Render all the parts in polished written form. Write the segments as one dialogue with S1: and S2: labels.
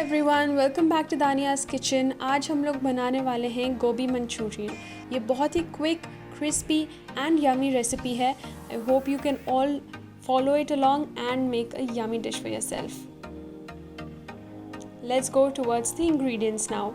S1: Everyone, welcome back to Dania's kitchen. आज हम लोग बनाने वाले हैं गोभी मंचूरियन। ये बहुत ही quick, crispy and yummy recipe है। I hope you can all follow it along and make a yummy dish for yourself. Let's go towards the ingredients now.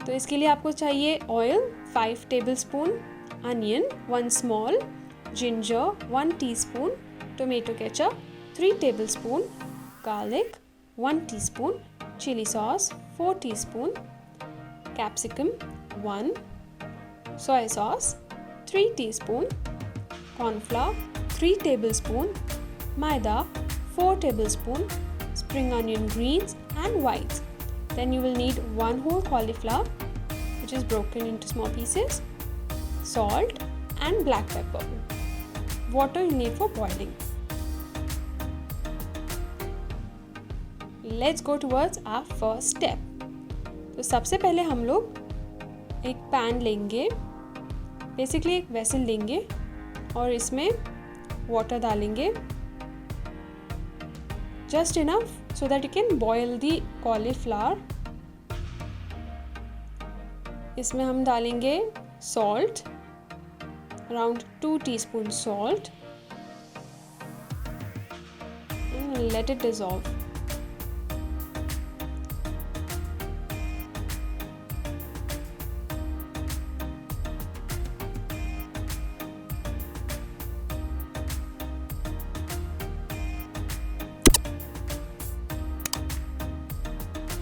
S1: तो इसके लिए आपको चाहिए oil 5 tablespoon, onion 1 small, ginger 1 teaspoon, tomato ketchup 3 tablespoon, garlic 1 teaspoon, chili sauce 4 teaspoon, capsicum 1, soy sauce 3 teaspoon, corn flour 3 tablespoon, maida 4 tablespoon, spring onion greens and whites. Then you will need 1 whole cauliflower which is broken into small pieces, salt and black pepper. Water you need for boiling. Let's go towards our first step. तो सबसे पहले हम लोग एक pan लेंगे, basically एक vessel लेंगे और इसमें वाटर डालेंगे just enough so that you can boil the cauliflower. इसमें हम डालेंगे salt, around 2 teaspoon salt, and let it dissolve.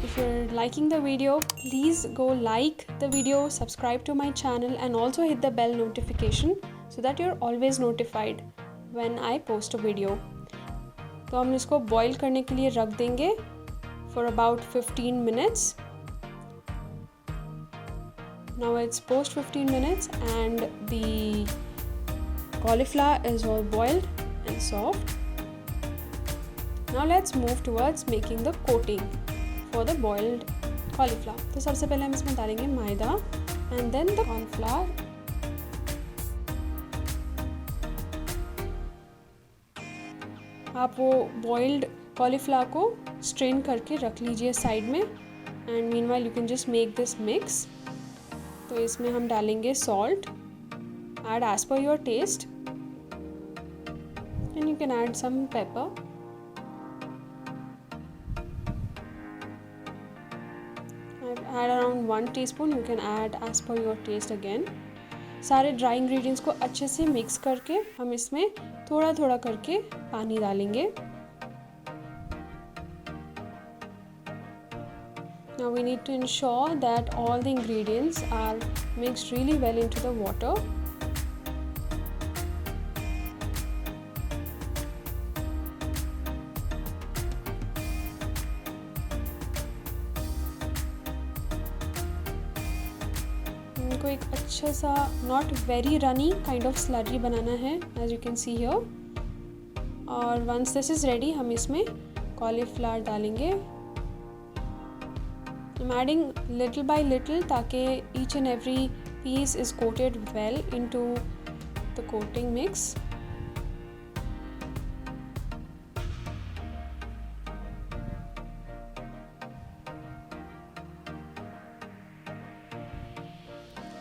S1: If you're liking the video, please go like the video, subscribe to my channel and also hit the bell notification so that you're always notified when I post a video. तो हम इसको boil करने के लिए रख देंगे for about 15 minutes. Now it's post 15 minutes and the cauliflower is all boiled and soft. Now let's move towards making the coating for the boiled cauliflower. तो सबसे पहले हम इसमें डालेंगे मैदा and then the cornflour. आप वो boiled cauliflower को strain करके रख लीजिए साइड में and meanwhile you can just make this mix. तो इसमें हम डालेंगे salt, add as per your taste and you can add some pepper. Add around 1 teaspoon, you can add as per your taste again. सारे dry ingredients को अच्छे से mix करके हम इसमें थोड़ा थोड़ा करके पानी डालेंगे. Now we need to ensure that all the ingredients are mixed really well into the water. इनको एक अच्छा सा not very runny kind of slurry बनाना है as you can see here. और वंस दिस इज़ रेडी हम इसमें cauliflower डालेंगे. I am adding little by little ताकि each and every piece is coated well into the coating mix.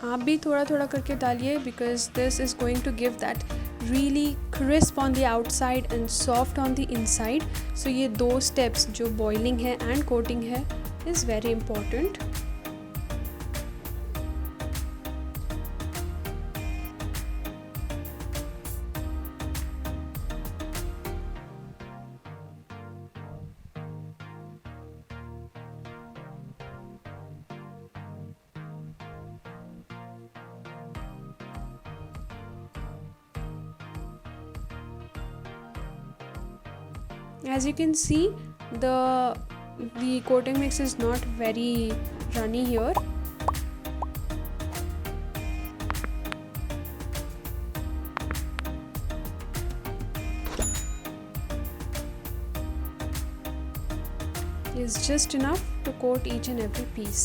S1: आप भी थोड़ा थोड़ा करके डालिए because this is going to give that really crisp on the outside and soft on the inside. So ये 2 steps जो boiling है and coating है is very important. As you can see, the coating mix is not very runny here. It's just enough to coat each and every piece.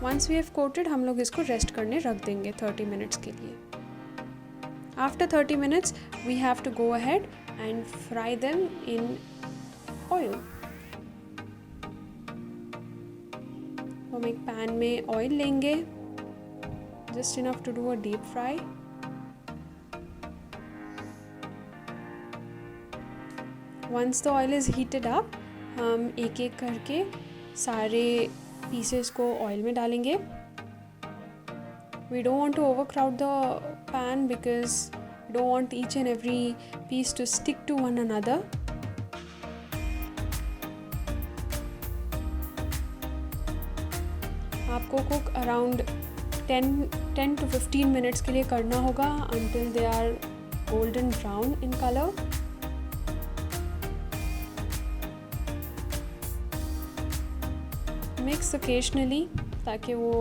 S1: Once we have coated, हम लोग इसको rest करने रख देंगे 30 minutes के लिए. After 30 minutes, we have to go ahead and fry them in oil. तो हम एक पैन में ऑयल लेंगे, just enough to do a deep fry. Once the oil is heated up, हम एक एक करके सारे पीसेस को ऑयल में डालेंगे। We don't want to overcrowd the pan because we don't want each and every piece to stick to one another. आपको cook around 10 to 15 minutes के लिए करना होगा until they are golden brown in color. Mix occasionally ताकि वो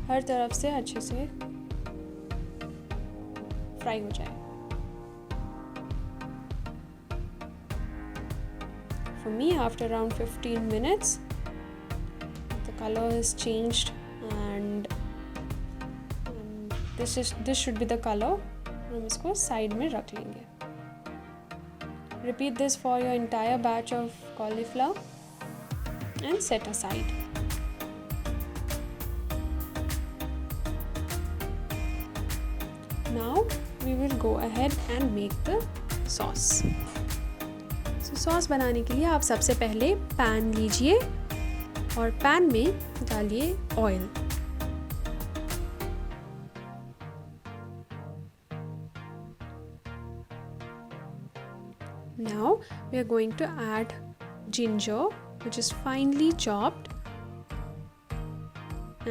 S1: हर तरफ से अच्छे से फ्राई हो जाए। For me, after around 15 minutes, the color is changed and this should be the color. हम इसको साइड में रख लेंगे। Repeat this for your entire batch of cauliflower and set aside. Now we will go ahead and make the sauce. So sauce बनाने के लिए आप सबसे पहले पैन लीजिए और पैन में डालिए oil. Now we are going to add ginger, which is finely chopped,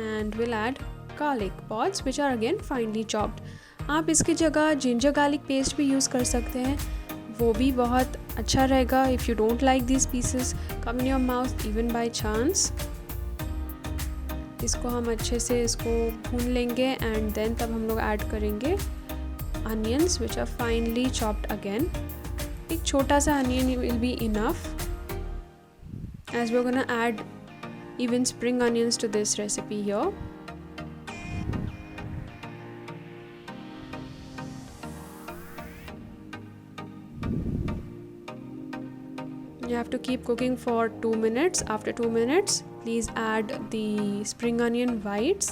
S1: and we'll add garlic pods, which are again finely chopped. आप इसकी जगह जिंजर गार्लिक पेस्ट भी यूज़ कर सकते हैं, वो भी बहुत अच्छा रहेगा। If you don't like this pieces come in your mouth even by chance. इसको हम अच्छे से इसको भून लेंगे एंड देन तब हम लोग ऐड करेंगे onions which are finally chopped again. एक छोटा सा onion will be enough as we are gonna add even spring onions to this recipe here. You have to keep cooking for 2 minutes. After 2 minutes, please add the spring onion whites.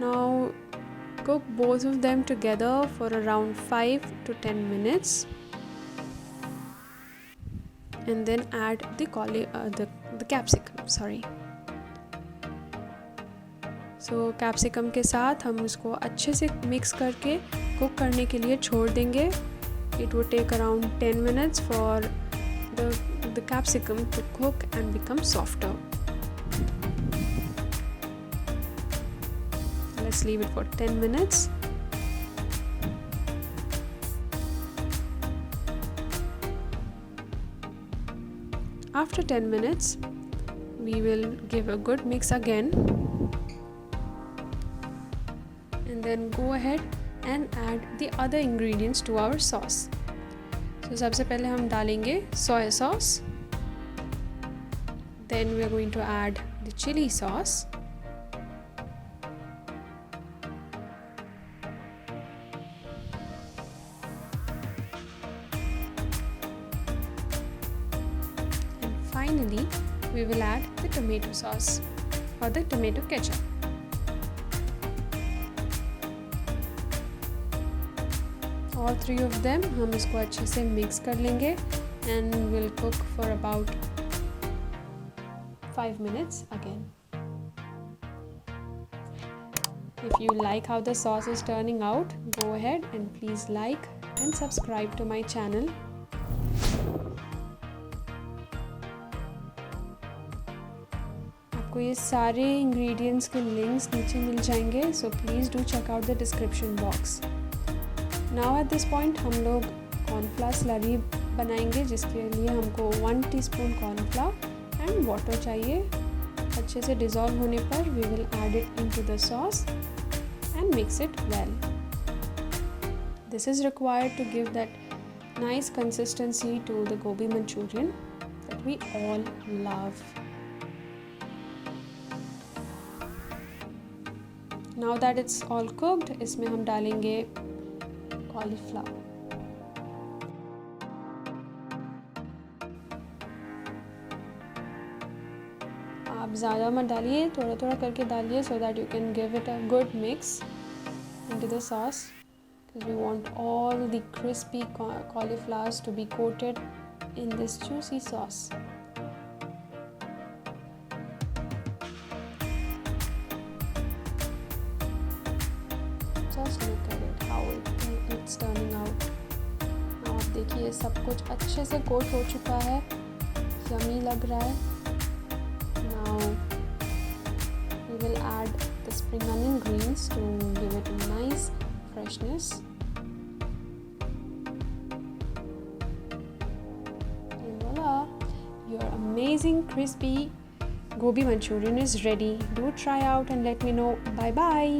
S1: Now cook both of them together for around 5 to 10 minutes. And then add the capsicum. So capsicum के साथ हम इसको अच्छे से mix करके cook करने के लिए छोड़ देंगे. It would take around 10 minutes for the capsicum to cook and become softer. Let's leave it for 10 minutes. After 10 minutes, we will give a good mix again and then go ahead and add the other ingredients to our sauce. So सबसे पहले हम डालेंगे soy sauce. Then we are going to add the chili sauce. Finally, we will add the tomato sauce or the tomato ketchup. All three of them हम इसको अच्छे से mix कर लेंगे and we'll cook for about 5 minutes again. If you like how the sauce is turning out, go ahead and please like and subscribe to my channel. आपको ये सारे ingredients के links नीचे मिल जाएंगे, so please do check out the description box. Now at this point हम लोग cornflour slurry बनाएंगे, जिसके लिए हमको 1 टीस्पून कॉर्नफ्लावर एंड वाटर चाहिए. अच्छे से डिज़ोल्व होने पर we will add it into the sauce and mix it well. This is required to give that nice consistency to the gobi Manchurian that we all love. Now that it's all cooked, इसमें हम डालेंगे cauliflower. आप ज़्यादा मत डालिए, थोड़ा थोड़ा करके डालिए so that you can give it a good mix into the sauce, because we want all the crispy cauliflowers to be coated in this juicy sauce. Just look at it, how it's turning out. Now आप देखिए सब कुछ अच्छे से coat हो चुका है, yummy लग रहा है. Now we will add the spring onion greens to give it a nice freshness. And voila, your amazing crispy gobi manchurian is ready. Do try out and let me know. Bye bye.